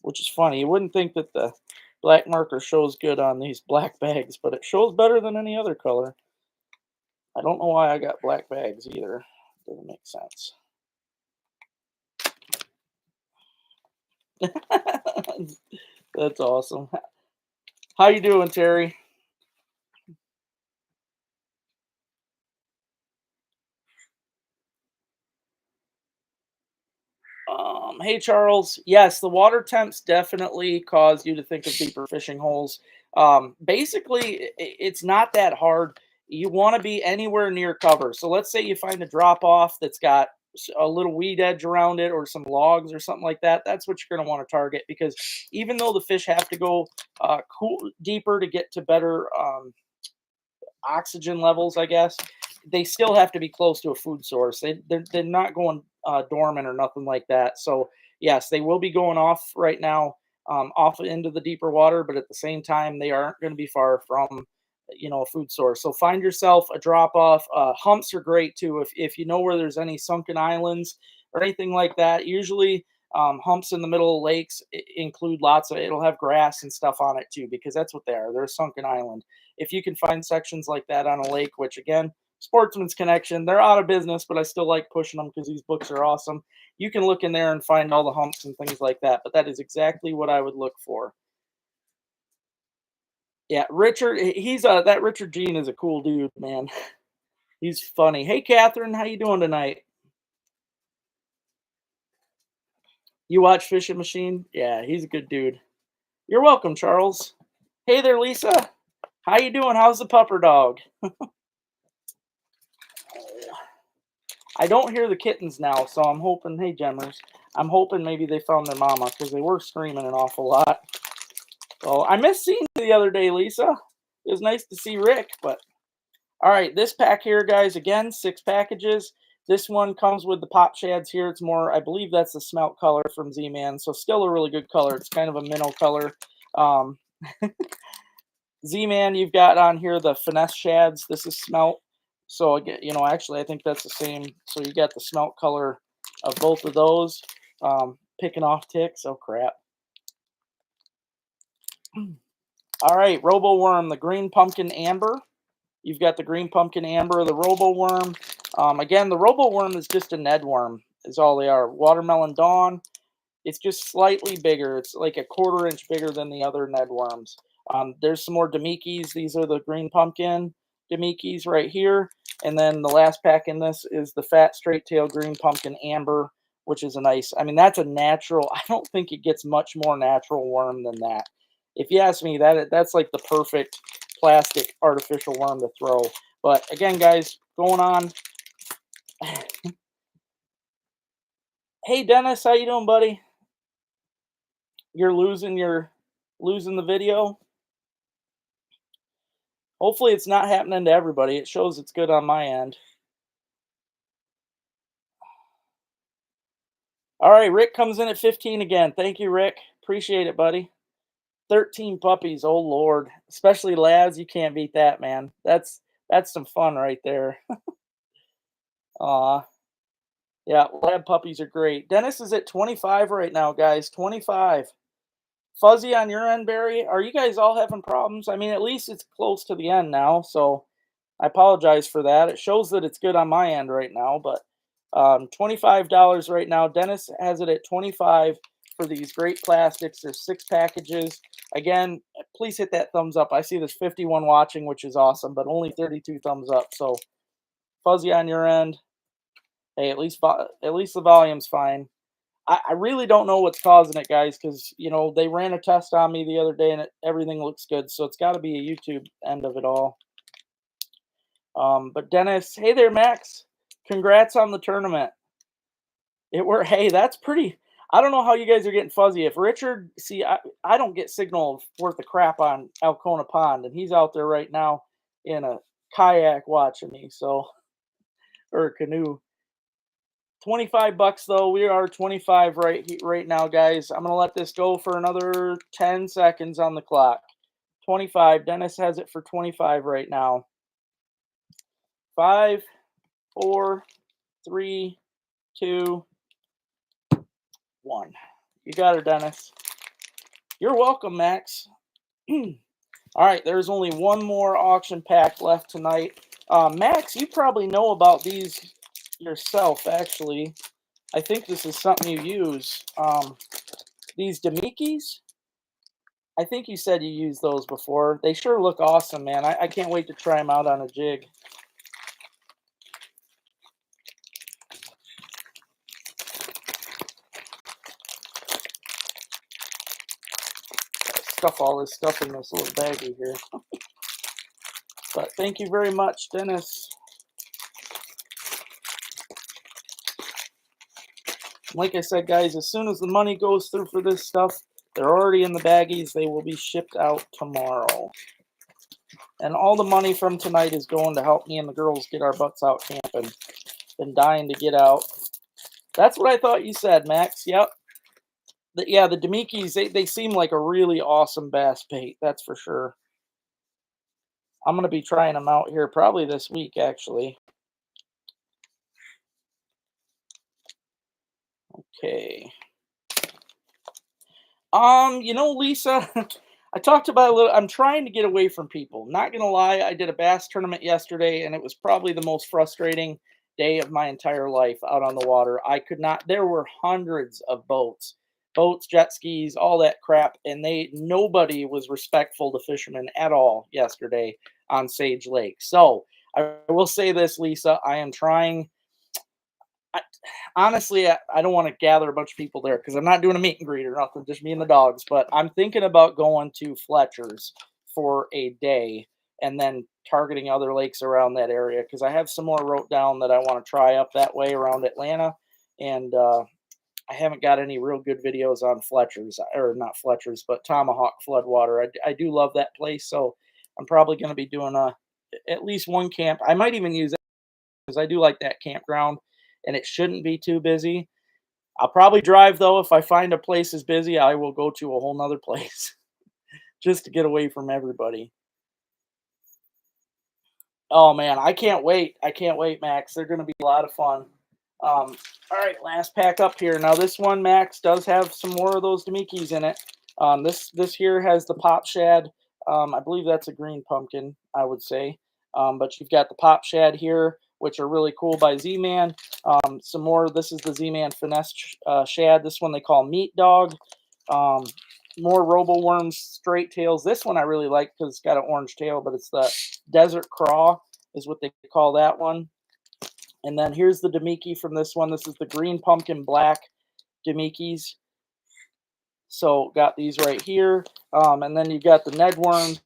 Which is funny. You wouldn't think that the black marker shows good on these black bags, but it shows better than any other color. I don't know why I got black bags either. Doesn't make sense. That's awesome. How you doing, Terry? Hey Charles. Yes, the water temps definitely cause you to think of deeper fishing holes. Basically, it's not that hard. You want to be anywhere near cover. So let's say you find a drop off that's got a little weed edge around it or some logs or something like that. That's what you're going to want to target because even though the fish have to go deeper to get to better oxygen levels, I guess, they still have to be close to a food source. They're not going dormant or nothing like that. So yes, they will be going off right now, off into the deeper water, but at the same time, they aren't going to be far from a food source. So find yourself a drop off. Humps are great too. If you know where there's any sunken islands or anything like that, usually. Humps in the middle of lakes include lots of it'll have grass and stuff on it too because that's what they are. They're a sunken island. If you can find sections like that on a lake, which again, Sportsman's Connection, they're out of business, but I still like pushing them because these books are awesome. You can look in there and find all the humps and things like that, but that is exactly what I would look for. Yeah, Richard, he's that Richard Gene is a cool dude, man. He's funny. Hey, Catherine, how you doing tonight? You watch Fishing Machine? Yeah, he's a good dude. You're welcome, Charles. Hey there, Lisa. How you doing? How's the pupper dog? I don't hear the kittens now, so I'm hoping. Hey, Gemmers, I'm hoping maybe they found their mama because they were screaming an awful lot. So I missed seeing you the other day, Lisa. It was nice to see Rick, but all right, this pack here, guys. Again, 6 packages. This one comes with the pop shads here. It's more, I believe that's the smelt color from Z-Man, so still a really good color. It's kind of a minnow color. Um, Z-Man, you've got on here the finesse shads. This is smelt. So again, actually, I think that's the same. So you got the smelt color of both of those. Picking off ticks. Oh crap! All right, Robo Worm, the green pumpkin amber. You've got the green pumpkin amber, the Robo Worm. Again, the Robo Worm is just a Ned worm. Is all they are. Watermelon Dawn. It's just slightly bigger. It's like a 1/4 inch bigger than the other Ned worms. There's some more Demikis. These are the green pumpkin Demikis right here. And then the last pack in this is the fat straight tail green pumpkin amber, which is a nice, I mean, that's a natural, I don't think it gets much more natural worm than that. If you ask me, that's like the perfect plastic artificial worm to throw. But again, guys, going on. Hey Dennis, how you doing, buddy? You're losing the video. Hopefully it's not happening to everybody. It shows it's good on my end. All right, Rick comes in at 15 again. Thank you, Rick. Appreciate it, buddy. 13 puppies. Oh Lord. Especially lads, you can't beat that, man. That's some fun right there. Aw. Yeah, lab puppies are great. Dennis is at 25 right now, guys. 25. Fuzzy on your end, Barry. Are you guys all having problems? I mean, at least it's close to the end now, so I apologize for that. It shows that it's good on my end right now, but $25 right now. Dennis has it at 25 for these great plastics. There's 6 packages. Again, please hit that thumbs up. I see there's 51 watching, which is awesome, but only 32 thumbs up. So Fuzzy on your end. Hey, at least the volume's fine. I really don't know what's causing it, guys, because they ran a test on me the other day and everything looks good. So it's got to be a YouTube end of it all. But Dennis, hey there, Max. Congrats on the tournament. Hey, that's pretty. I don't know how you guys are getting fuzzy. If Richard, see, I don't get signal worth of crap on Alcona Pond, and he's out there right now in a kayak watching me, or a canoe. 25 bucks though. We are 25 right now, guys. I'm gonna let this go for another 10 seconds on the clock. 25. Dennis has it for 25 right now. 5, 4, 3, 2, 1. You got her, Dennis. You're welcome, Max. All right, there's only one more auction pack left tonight. Max, you probably know about these yourself, actually. I think this is something you use. These Demikis, I think you said you used those before. They sure look awesome, man. I can't wait to try them out on a jig. Stuff all this stuff in this little baggie here. But thank you very much, Dennis. Like I said, guys, as soon as the money goes through for this stuff, they're already in the baggies. They will be shipped out tomorrow. And all the money from tonight is going to help me and the girls get our butts out camping. Been dying to get out. That's what I thought you said, Max. Yep. Yeah, the Demikis, they seem like a really awesome bass bait. That's for sure. I'm going to be trying them out here probably this week, actually. Okay. Lisa, I talked about a little. I'm trying to get away from people. Not gonna lie, I did a bass tournament yesterday, and it was probably the most frustrating day of my entire life out on the water. I could not. There were hundreds of boats, jet skis, all that crap, and nobody was respectful to fishermen at all yesterday on Sage Lake. So I will say this, Lisa, I am trying. Honestly, I don't want to gather a bunch of people there because I'm not doing a meet and greet or nothing, just me and the dogs. But I'm thinking about going to Fletcher's for a day and then targeting other lakes around that area because I have some more wrote down that I want to try up that way around Atlanta. And I haven't got any real good videos on Fletcher's, or not Fletcher's, but Tomahawk Floodwater. I do love that place. So I'm probably going to be doing at least one camp. I might even use it because I do like that campground and it shouldn't be too busy. I'll probably drive though. If I find a place is busy, I will go to a whole nother place just to get away from everybody. Oh man, I can't wait. I can't wait, Max. They're going to be a lot of fun. All right, last pack up here. Now this one, Max, does have some more of those Demikis in it. This here has the pop shad. I believe that's a green pumpkin, I would say. But you've got the pop shad here, which are really cool by Z-Man. Some more. This is the Z-Man finesse shad. This one they call Meat Dog. More robo worms, straight tails. This one I really like because it's got an orange tail, but it's the Desert Craw is what they call that one. And then here's the Demiki from this one. This is the green pumpkin black Demikis. So got these right here. And then you've got the Ned worms.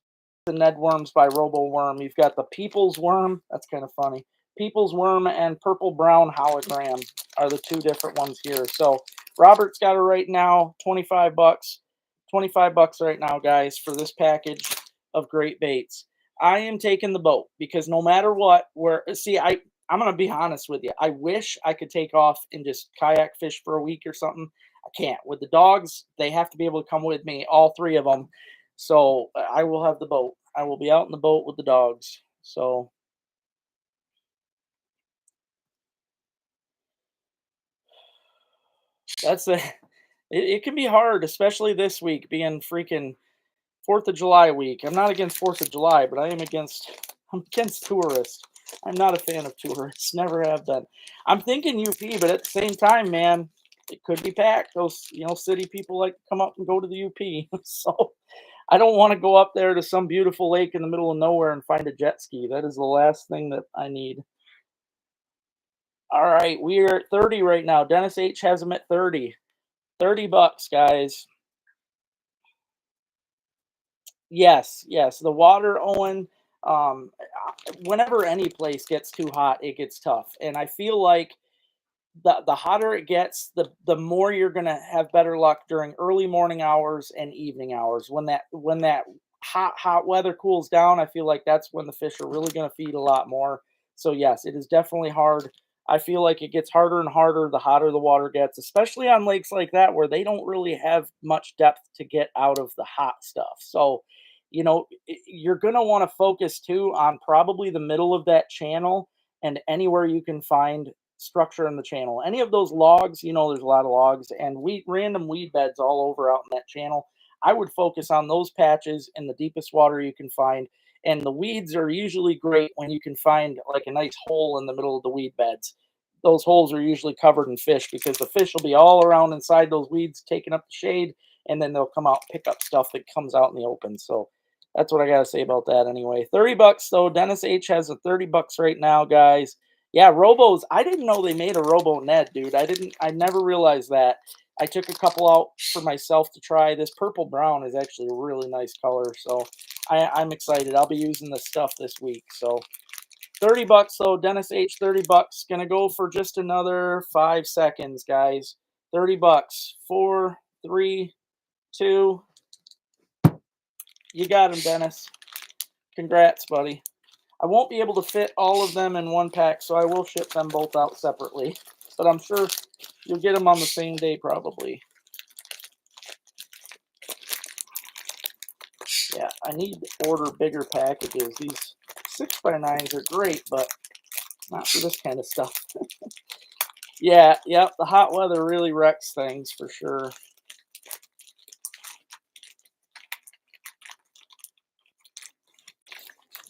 The Ned worms by Robo Worm. You've got the People's Worm. That's kind of funny. People's Worm and Purple Brown Hologram are the two different ones here. So Robert's got it right now, 25 bucks. 25 bucks right now, guys, for this package of great baits. I am taking the boat because no matter what, I'm going to be honest with you. I wish I could take off and just kayak fish for a week or something. I can't. With the dogs, they have to be able to come with me, all three of them. So I will have the boat. I will be out in the boat with the dogs. So that's it can be hard, especially this week being freaking 4th of July week. I'm not against 4th of July, but I'm against tourists. I'm not a fan of tourists. Never have been. I'm thinking UP, but at the same time, man, it could be packed. Those, city people like to come up and go to the UP. So I don't want to go up there to some beautiful lake in the middle of nowhere and find a jet ski. That is the last thing that I need. All right, we are at 30 right now. Dennis H has them at 30. 30 bucks, guys. Yes, yes. The water, Owen, whenever any place gets too hot, it gets tough. And I feel like the hotter it gets, the more you're gonna have better luck during early morning hours and evening hours. When that hot weather cools down, I feel like that's when the fish are really gonna feed a lot more. So yes, it is definitely hard. I feel like it gets harder and harder the hotter the water gets, especially on lakes like that where they don't really have much depth to get out of the hot stuff. So, you're gonna want to focus too on probably the middle of that channel and anywhere you can find structure in the channel. Any of those logs, there's a lot of logs and random weed beds all over out in that channel. I would focus on those patches in the deepest water you can find. And the weeds are usually great when you can find like a nice hole in the middle of the weed beds. those holes are usually covered in fish because the fish will be all around inside those weeds taking up the shade, and then they'll come out and pick up stuff that comes out in the open. So that's what I gotta say about that anyway. 30 bucks though. Dennis H has a 30 bucks right now, guys. Yeah, Robos. I didn't know they made a Robo Ned, dude. I never realized that. I took a couple out for myself to try. This purple brown is actually a really nice color, so I'm excited. I'll be using this stuff this week. So 30 bucks though, Dennis H, 30 bucks. Gonna go for just another 5 seconds, guys. 30 bucks. 4, 3, 2. You got him, Dennis. Congrats, buddy. I won't be able to fit all of them in one pack, so I will ship them both out separately. But I'm sure you'll get them on the same day, probably. Yeah, I need to order bigger packages. These 6x9s are great, but not for this kind of stuff. Yeah, yep, the hot weather really wrecks things for sure.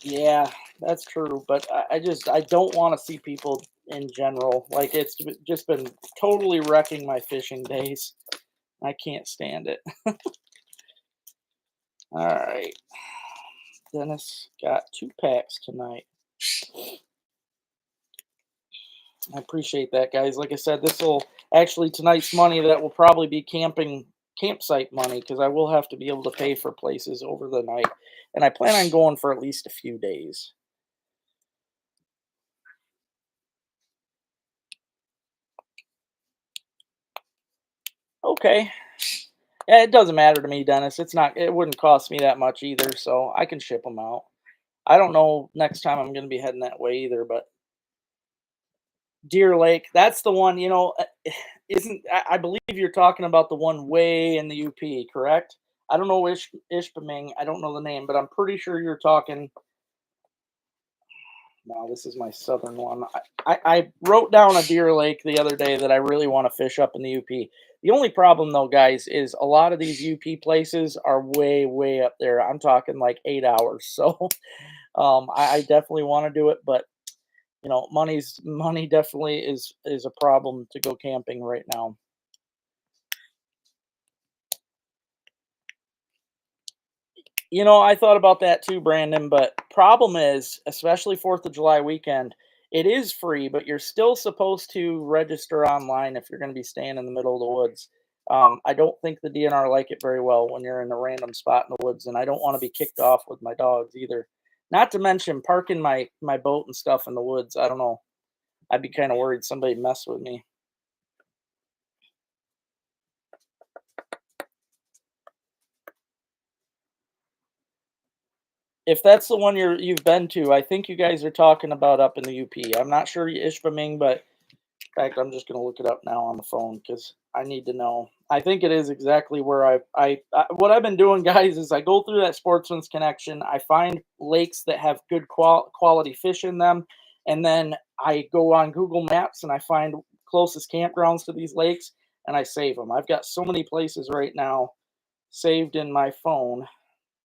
Yeah, that's true, but I don't want to see people in general. Like it's just been totally wrecking my fishing days. I can't stand it. All right. Dennis got 2 packs tonight. I appreciate that, guys. Like I said, this will actually tonight's money that will probably be campsite money because I will have to be able to pay for places over the night, and I plan on going for at least a few days. Okay. Yeah, it doesn't matter to me, Dennis. It's not. It wouldn't cost me that much either, so I can ship them out. I don't know next time I'm going to be heading that way either, but Deer Lake, that's the one. Isn't I believe you're talking about the one way in the UP, correct? I don't know Ishpeming. I don't know the name, but I'm pretty sure you're talking. No, this is my southern one. I wrote down a Deer Lake the other day that I really want to fish up in the UP. The only problem though, guys, is a lot of these UP places are way, way up there. I'm talking like 8 hours. So I definitely want to do it, but money definitely is a problem to go camping right now. I thought about that too, Brandon, but problem is, especially 4th of July weekend, it is free, but you're still supposed to register online if you're going to be staying in the middle of the woods. I don't think the DNR like it very well when you're in a random spot in the woods, and I don't want to be kicked off with my dogs either. Not to mention parking my boat and stuff in the woods. I don't know. I'd be kind of worried somebody mess with me. If that's the one you've been to, I think you guys are talking about up in the UP. I'm not sure Ishpeming, but in fact, I'm just gonna look it up now on the phone because I need to know. I think it is exactly where what I've been doing, guys, is I go through that Sportsman's Connection. I find lakes that have good quality fish in them, and then I go on Google Maps and I find closest campgrounds to these lakes, and I save them. I've got so many places right now saved in my phone.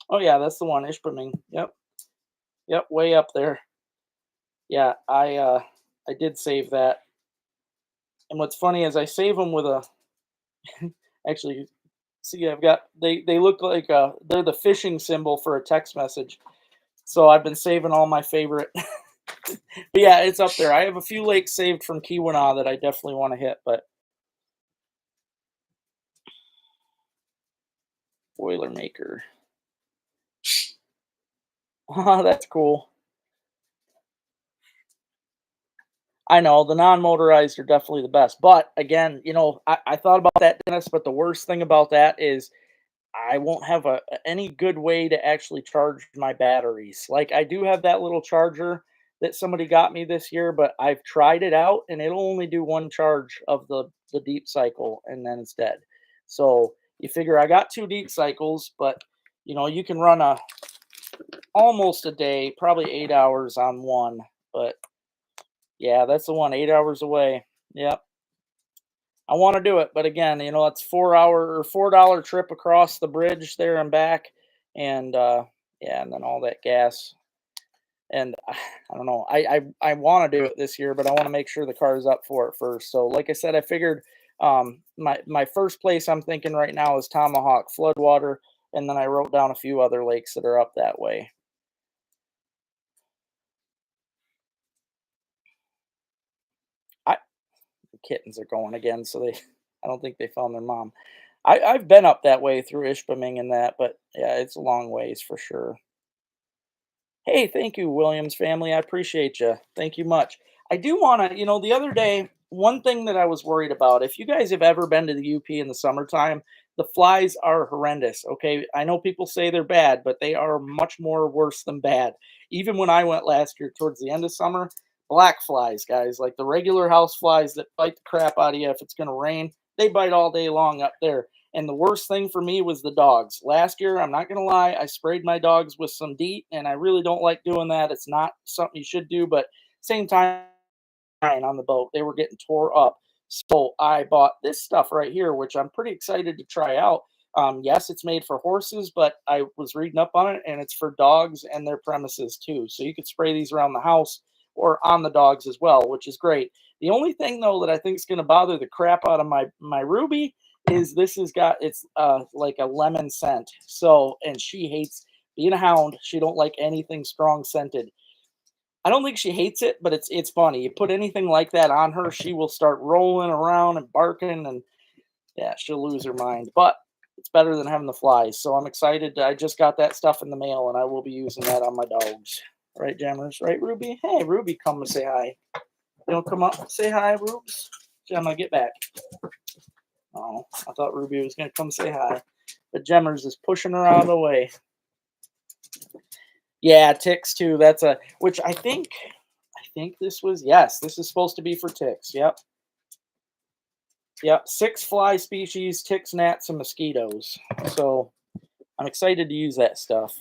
Oh yeah, that's the one, Ishpeming. Yep, yep, way up there. Yeah, I did save that. And what's funny is I save them with a actually see I've got they look like they're the fishing symbol for a text message. So I've been saving all my favorite. But yeah, it's up there. I have a few lakes saved from Keweenaw that I definitely want to hit, but Boilermaker. Oh, that's cool. I know the non-motorized are definitely the best. But again, I thought about that, Dennis, but the worst thing about that is I won't have any good way to actually charge my batteries. Like I do have that little charger that somebody got me this year, but I've tried it out and it'll only do one charge of the deep cycle and then it's dead. So you figure I got 2 deep cycles, but you can run almost a day, probably 8 hours on one. But yeah, that's the one, 8 hours away. Yep. I want to do it, but again, it's 4 hour or $4 trip across the bridge there and back, and yeah, and then all that gas. And I don't know. I want to do it this year, but I want to make sure the car is up for it first. So, like I said, I figured my first place I'm thinking right now is Tomahawk Floodwater, and then I wrote down a few other lakes that are up that way. I The kittens are going again, so they I don't think they found their mom. I've been up that way through Ishpeming and that, but yeah, it's a long ways for sure. Hey, thank you, Williams family. I appreciate you. Thank you much. I do want to, the other day, one thing that I was worried about, if you guys have ever been to the UP in the summertime, the flies are horrendous. Okay. I know people say they're bad, but they are much more worse than bad. Even when I went last year towards the end of summer, black flies, guys, like the regular house flies that bite the crap out of you if it's going to rain, they bite all day long up there. And the worst thing for me was the dogs. Last year, I'm not going to lie, I sprayed my dogs with some DEET, and I really don't like doing that. It's not something you should do, but same time on the boat, they were getting tore up. So I bought this stuff right here, which I'm pretty excited to try out. Yes, it's made for horses, but I was reading up on it, and it's for dogs and their premises too. So you could spray these around the house or on the dogs as well, which is great. The only thing though that I think is going to bother the crap out of my Ruby is this has got it's like a lemon scent. So and she hates being a hound. She don't like anything strong scented. I don't think she hates it, but it's funny. You put anything like that on her, she will start rolling around and barking, and yeah, she'll lose her mind. But it's better than having the flies. So I'm excited. I just got that stuff in the mail, and I will be using that on my dogs. Right, Jammers? Right, Ruby? Hey, Ruby, come and say hi. You don't come up and say hi, Rubes? Gemma, get back. Oh, I thought Ruby was going to come say hi. But Gemmers is pushing her out of the way. Yeah, ticks too. That's a which I think this was yes, this is supposed to be for ticks. Yep. Yep. 6 fly species, ticks, gnats, and mosquitoes. So I'm excited to use that stuff.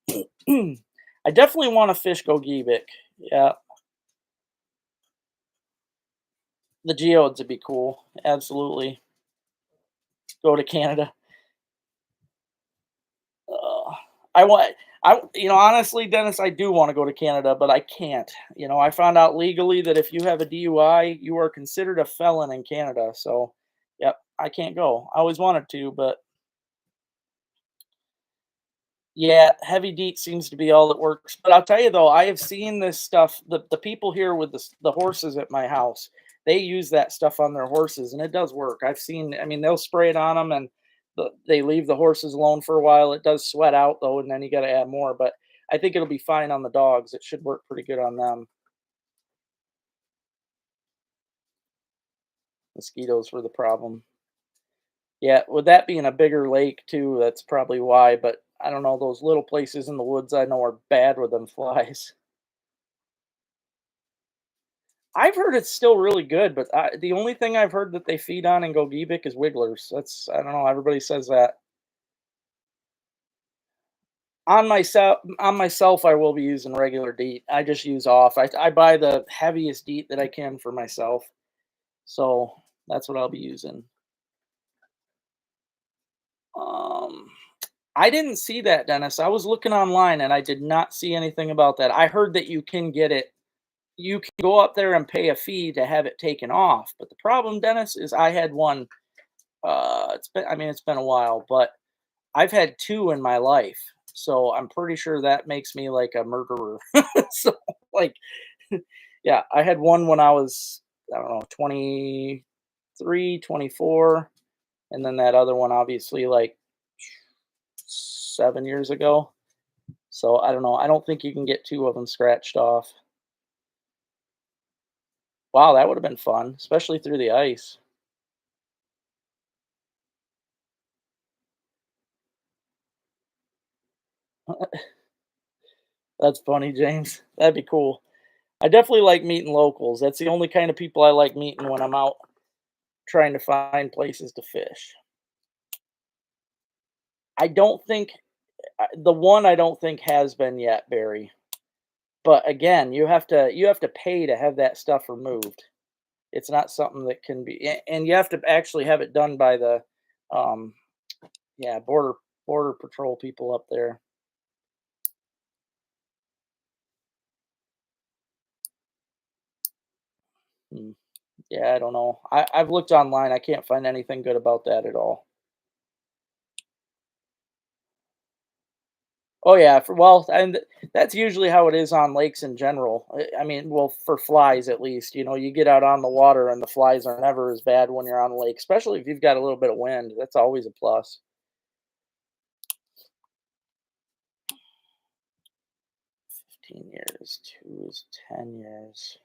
I definitely want to fish Gogebic. Yeah. The geodes would be cool. Absolutely. Go to Canada. Uh, I want honestly, Dennis, I do want to go to Canada, but I can't. I found out legally that if you have a DUI, you are considered a felon in Canada. So, yep, I can't go. I always wanted to, but yeah, heavy DEET seems to be all that works. But I'll tell you though, I have seen this stuff. The people here with the horses at my house, they use that stuff on their horses, and it does work. I've seen. I mean, they'll spray it on them, and they leave the horses alone for a while. It does sweat out though, and then you got to add more. But I think it'll be fine on the dogs. It should work pretty good on them. Mosquitoes were the problem. Yeah, with that being a bigger lake too, that's probably why. But I don't know. Those little places in the woods I know are bad with them flies. I've heard it's still really good, but the only thing I've heard that they feed on in Gogebic is wigglers. I don't know. Everybody says that. On myself, I will be using regular DEET. I just use off. I buy the heaviest DEET that I can for myself, so that's what I'll be using. Um, I didn't see that, Dennis. I was looking online and I did not see anything about that. I heard that you can get it. You can go up there and pay a fee to have it taken off. But the problem, Dennis, is I had one. It's been a while, but I've had 2 in my life, so I'm pretty sure that makes me like a murderer. So, like, yeah, I had one when I was, I don't know, 23, 24, and then that other one obviously like 7 years ago. So I don't know. I don't think you can get 2 of them scratched off. Wow, that would have been fun, especially through the ice. That's funny, James. That'd be cool. I definitely like meeting locals. That's the only kind of people I like meeting when I'm out trying to find places to fish. I don't think the one I don't think has been yet, Barry. But again, you have to pay to have that stuff removed. It's not something that can be, and you have to actually have it done by the, um, yeah, border patrol people up there. Yeah, I don't know. I've looked online. I can't find anything good about that at all. Oh yeah, and that's usually how it is on lakes in general. I mean, well, for flies at least, you get out on the water and the flies are never as bad when you're on the lake, especially if you've got a little bit of wind. That's always a plus. 15 years, 2 is 10 years,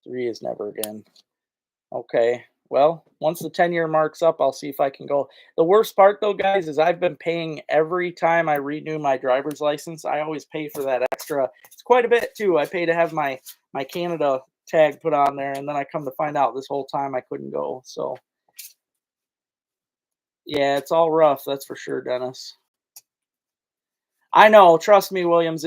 3 is never again. Okay. Well, once the 10-year mark's up, I'll see if I can go. The worst part though, guys, is I've been paying every time I renew my driver's license. I always pay for that extra. It's quite a bit too. I pay to have my Canada tag put on there, and then I come to find out this whole time I couldn't go. So, yeah, it's all rough, that's for sure, Dennis. I know, trust me, Williams.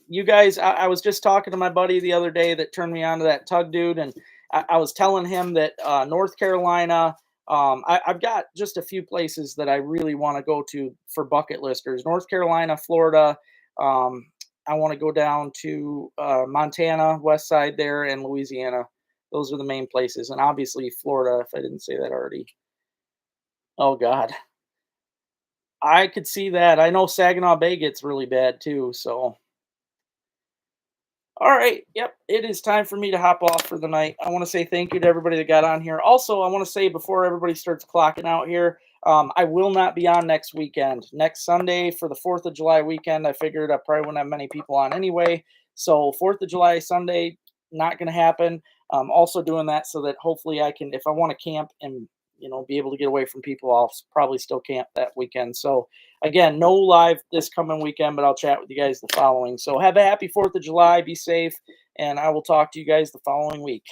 You guys. I was just talking to my buddy the other day that turned me on to that tug dude, and I was telling him that North Carolina. I've got just a few places that I really want to go to for bucket listers. North Carolina, Florida. Um, I want to go down to Montana, west side there, and Louisiana. Those are the main places, and obviously Florida. If I didn't say that already. Oh God, I could see that. I know Saginaw Bay gets really bad too, so. All right. Yep. It is time for me to hop off for the night. I want to say thank you to everybody that got on here. Also, I want to say before everybody starts clocking out here, I will not be on next weekend. Next Sunday for the 4th of July weekend, I figured I probably wouldn't have many people on anyway. So, 4th of July Sunday, not going to happen. Also doing that so that hopefully I can, if I want to camp and be able to get away from people, I'll probably still camp that weekend. So, again, no live this coming weekend, but I'll chat with you guys the following. So have a happy 4th of July. Be safe. And I will talk to you guys the following week.